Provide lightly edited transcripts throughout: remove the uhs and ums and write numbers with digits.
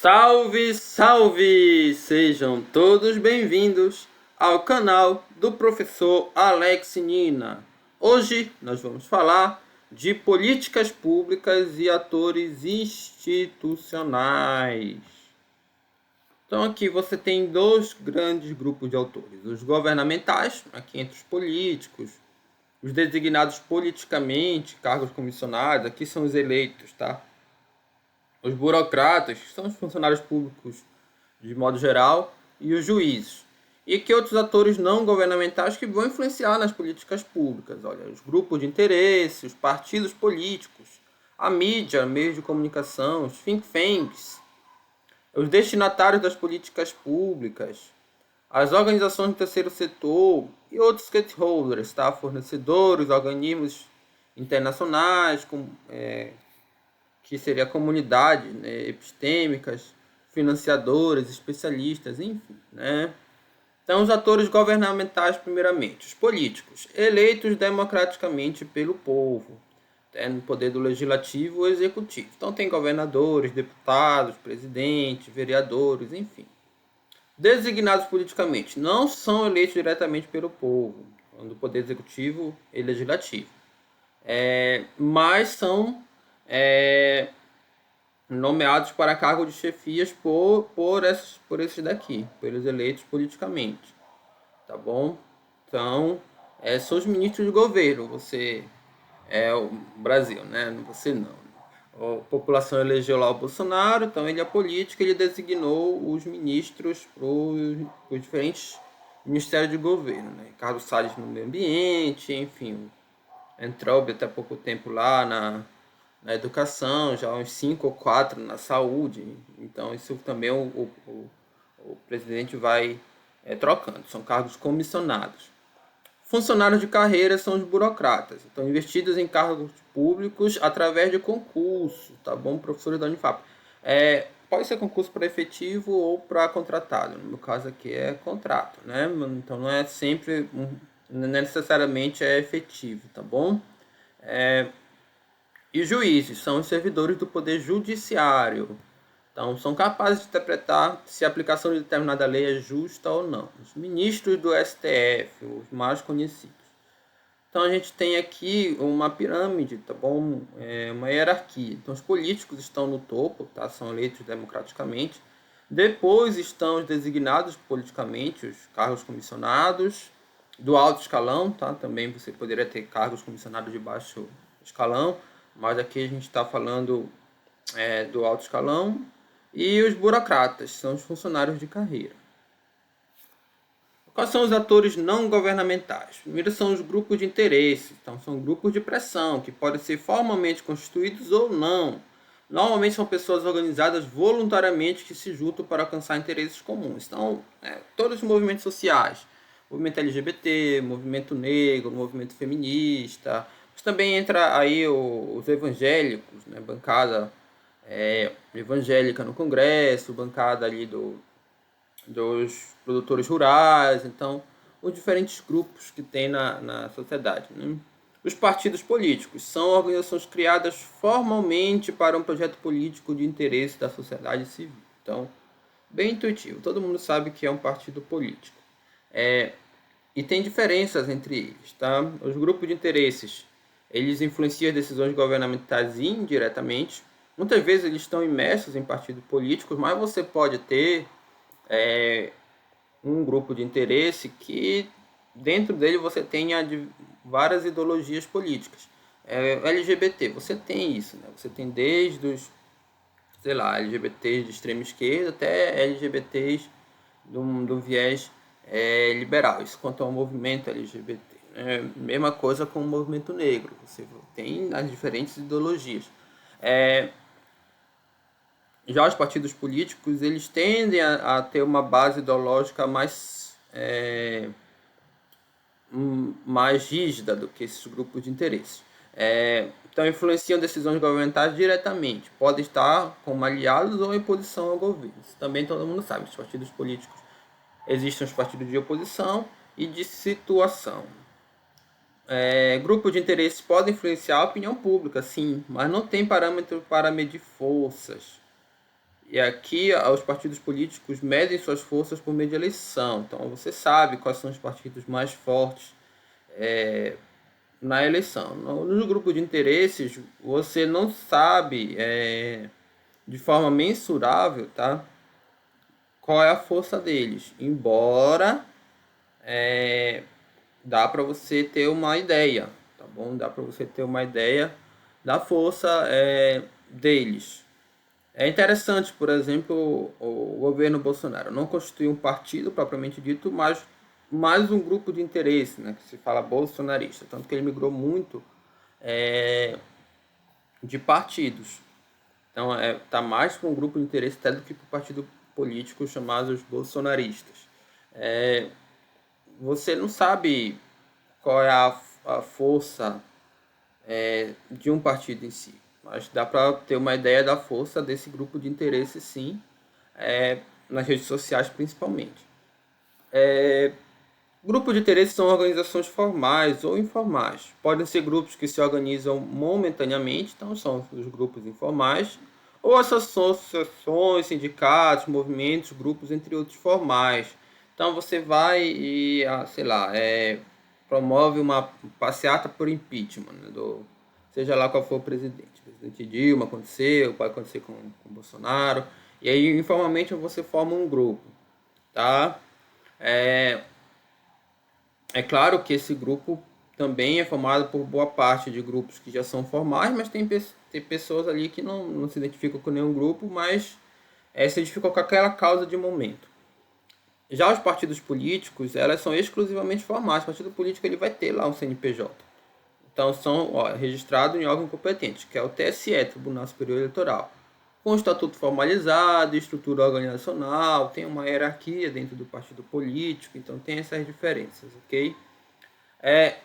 Salve, salve! Sejam todos bem-vindos ao canal do professor Alex Nina. Hoje nós vamos falar de políticas públicas e atores institucionais. Então aqui você tem dois grandes grupos de autores. Os governamentais, aqui entre os políticos, os designados politicamente, cargos comissionados, aqui são os eleitos, tá? Os burocratas, que são os funcionários públicos de modo geral, e os juízes. E que outros atores não governamentais que vão influenciar nas políticas públicas. Olha, os grupos de interesse, os partidos políticos, a mídia, meios de comunicação, os think tanks, os destinatários das políticas públicas, as organizações do terceiro setor e outros stakeholders, tá? Fornecedores, organismos internacionais, que seria a comunidade, né, epistêmicas, financiadores, especialistas, enfim, né? Então, os atores governamentais, primeiramente, os políticos, eleitos democraticamente pelo povo, no poder do legislativo ou executivo. Então, tem governadores, deputados, presidentes, vereadores, enfim. Designados politicamente, não são eleitos diretamente pelo povo, do poder executivo e legislativo, mas são nomeados para cargo de chefias por esses daqui, pelos eleitos politicamente, tá bom? Então, são os ministros de governo, você é o Brasil, né? Você não. A população elegeu lá o Bolsonaro, então ele é político, ele designou os ministros para os diferentes ministérios de governo, né? Carlos Salles no meio ambiente, enfim, Entrou até pouco tempo lá na educação, já uns 5 ou 4 na saúde. Então isso também o presidente vai trocando, são cargos comissionados. Funcionários de carreira são os burocratas, estão investidos em cargos públicos através de concurso, tá bom? Professores da Unifap. Pode ser concurso para efetivo ou para contratado, no meu caso aqui é contrato, né? Então não é sempre, não necessariamente é efetivo, tá bom? E juízes são os servidores do poder judiciário. Então, são capazes de interpretar se a aplicação de determinada lei é justa ou não. Os ministros do STF, os mais conhecidos. Então, a gente tem aqui uma pirâmide, tá bom? Uma hierarquia. Então, os políticos estão no topo, tá? São eleitos democraticamente. Depois estão os designados politicamente, os cargos comissionados do alto escalão, tá? Também você poderia ter cargos comissionados de baixo escalão, mas aqui a gente está falando do alto escalão. E os burocratas, são os funcionários de carreira. Quais são os atores não governamentais? Primeiro são os grupos de interesse, então são grupos de pressão, que podem ser formalmente constituídos ou não. Normalmente são pessoas organizadas voluntariamente que se juntam para alcançar interesses comuns. Então, todos os movimentos sociais, movimento LGBT, movimento negro, movimento feminista, mas também entra aí os evangélicos, né, bancada evangélica no Congresso, bancada ali dos produtores rurais, então os diferentes grupos que tem na sociedade, né? Os partidos políticos são organizações criadas formalmente para um projeto político de interesse da sociedade civil. Então, bem intuitivo, todo mundo sabe que é um partido político. E tem diferenças entre eles, tá? Os grupos de interesses, eles influenciam as decisões governamentais indiretamente. Muitas vezes eles estão imersos em partidos políticos, mas você pode ter um grupo de interesse que dentro dele você tenha várias ideologias políticas. LGBT, você tem isso, né? Você tem desde os, LGBTs de extrema esquerda até LGBTs do viés liberal. Isso quanto ao movimento LGBT. Mesma coisa com o movimento negro. Você tem as diferentes ideologias. Já os partidos políticos, eles tendem a ter uma base ideológica mais rígida do que esses grupos de interesse. Então, influenciam decisões governamentais diretamente. Podem estar como aliados ou em oposição ao governo. Isso também todo mundo sabe. Os partidos políticos, existem os partidos de oposição e de situação. Grupos de interesse podem influenciar a opinião pública, sim, mas não tem parâmetro para medir forças. E aqui os partidos políticos medem suas forças por meio de eleição. Então você sabe quais são os partidos mais fortes na eleição. No grupo de interesses, você não sabe de forma mensurável, tá? Qual é a força deles. Embora dá para você ter uma ideia, tá bom? Dá para você ter uma ideia da força deles. É interessante, por exemplo, o governo Bolsonaro não constitui um partido propriamente dito, mas mais um grupo de interesse, né, que se fala bolsonarista. Tanto que ele migrou muito de partidos. Então, tá mais para um grupo de interesse até do que para o partido político chamados bolsonaristas. Você não sabe qual é a força de um partido em si, mas dá para ter uma ideia da força desse grupo de interesse, sim, nas redes sociais principalmente. Grupos de interesse são organizações formais ou informais. Podem ser grupos que se organizam momentaneamente, então são os grupos informais, ou associações, sindicatos, movimentos, grupos, entre outros formais. Então você vai e, sei lá, promove uma passeata por impeachment, né, seja lá qual for o presidente. O presidente Dilma aconteceu, pode acontecer com Bolsonaro. E aí, informalmente, você forma um grupo, tá? É claro que esse grupo também é formado por boa parte de grupos que já são formais, mas tem pessoas ali que não se identificam com nenhum grupo, mas se identificam com aquela causa de momento. Já os partidos políticos, elas são exclusivamente formais. O partido político ele vai ter lá um CNPJ. Então são registrados em órgão competente, que é o TSE, Tribunal Superior Eleitoral. Com estatuto formalizado, estrutura organizacional, tem uma hierarquia dentro do partido político, então tem essas diferenças, ok?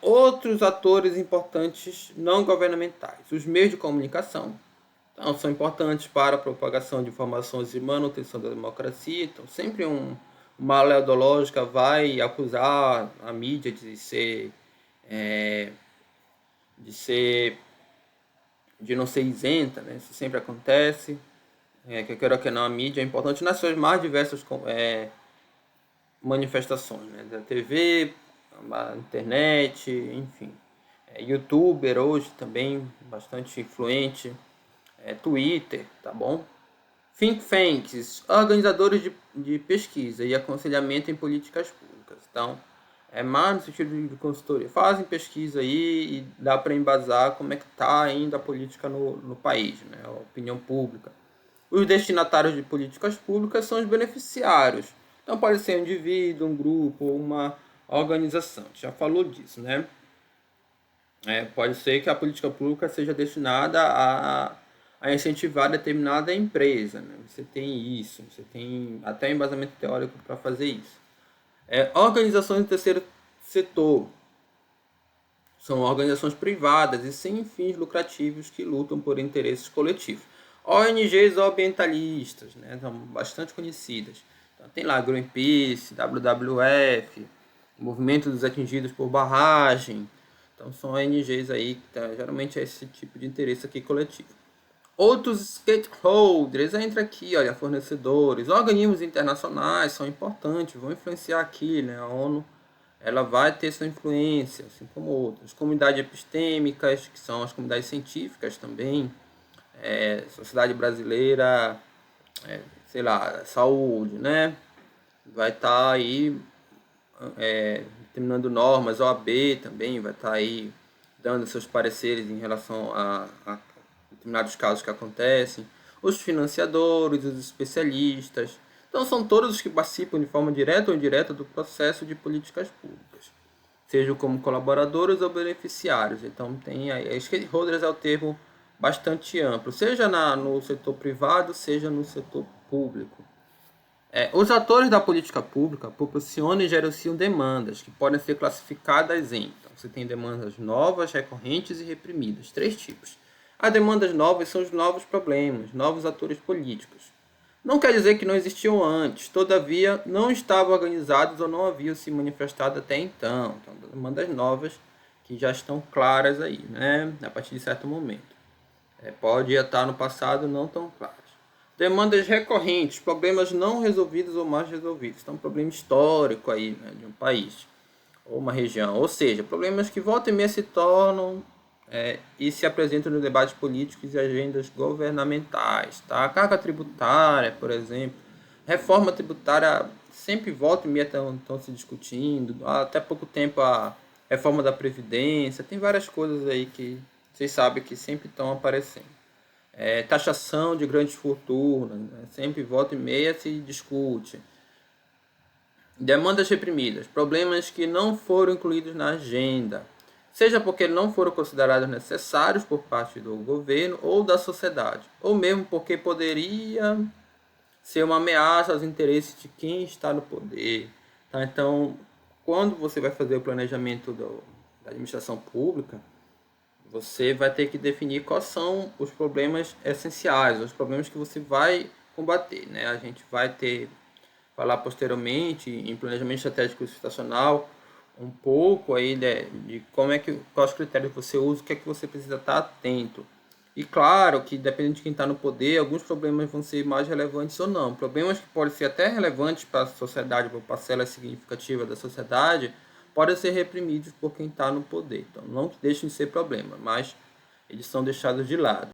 Outros atores importantes não governamentais. Os meios de comunicação então, são importantes para a propagação de informações e manutenção da democracia. Então, sempre uma oleodológica vai acusar a mídia de não ser isenta, né? Isso sempre acontece. Que queira que não, a mídia é importante nas suas mais diversas manifestações, né? Da TV, a internet, enfim. YouTuber hoje também, bastante influente. Twitter, tá bom? Think tanks, organizadores de pesquisa e aconselhamento em políticas públicas. Então, mais no sentido de consultoria. Fazem pesquisa aí e dá para embasar como é que está ainda a política no país, né? A opinião pública. Os destinatários de políticas públicas são os beneficiários. Então pode ser um indivíduo, um grupo, uma organização. Já falou disso, né? Pode ser que a política pública seja destinada a incentivar determinada empresa, né? Você tem isso, você tem até embasamento teórico para fazer isso. Organizações do terceiro setor são organizações privadas e sem fins lucrativos que lutam por interesses coletivos. ONGs ambientalistas, né? São bastante conhecidas. Então, tem lá Greenpeace, WWF, Movimento dos Atingidos por Barragem. Então são ONGs aí que geralmente é esse tipo de interesse aqui coletivo. Outros stakeholders, entra aqui, olha, fornecedores, organismos internacionais são importantes, vão influenciar aqui, né? A ONU, ela vai ter sua influência, assim como outras. Comunidades epistêmicas, que são as comunidades científicas também, sociedade brasileira, sei lá, saúde, né? Vai estar aí determinando normas, OAB também vai estar aí dando seus pareceres em relação a determinados casos que acontecem, os financiadores, os especialistas. Então são todos os que participam de forma direta ou indireta do processo de políticas públicas, sejam como colaboradores ou beneficiários. Então tem aí, stakeholders é o termo bastante amplo, seja no setor privado, seja no setor público. Os atores da política pública proporcionam e gerenciam demandas que podem ser classificadas em. Então, você tem demandas novas, recorrentes e reprimidas. 3 tipos. As demandas novas são os novos problemas, novos atores políticos. Não quer dizer que não existiam antes, todavia não estavam organizados ou não haviam se manifestado até então. Então, demandas novas que já estão claras aí, né? A partir de certo momento. Pode estar no passado não tão claras. Demandas recorrentes, problemas não resolvidos ou mais resolvidos. Então, problema histórico aí, né, de um país ou uma região. Ou seja, problemas que volta e meia se tornam e se apresentam nos debates políticos e agendas governamentais. Tá? A carga tributária, por exemplo. Reforma tributária sempre volta e meia estão se discutindo. Até pouco tempo a reforma da Previdência. Tem várias coisas aí que vocês sabem que sempre estão aparecendo. Taxação de grandes fortunas, né? Sempre volta e meia se discute. Demandas reprimidas, problemas que não foram incluídos na agenda, seja porque não foram considerados necessários por parte do governo ou da sociedade, ou mesmo porque poderia ser uma ameaça aos interesses de quem está no poder. Tá? Então, quando você vai fazer o planejamento da administração pública, você vai ter que definir quais são os problemas essenciais, os problemas que você vai combater, né? A gente vai falar posteriormente em planejamento estratégico institucional um pouco aí de quais critérios você usa, o que é que você precisa estar atento. E claro que dependendo de quem está no poder, alguns problemas vão ser mais relevantes ou não. Problemas que podem ser até relevantes para a sociedade, para parcela significativa da sociedade, podem ser reprimidos por quem está no poder. Então não deixem de ser problema, mas eles são deixados de lado.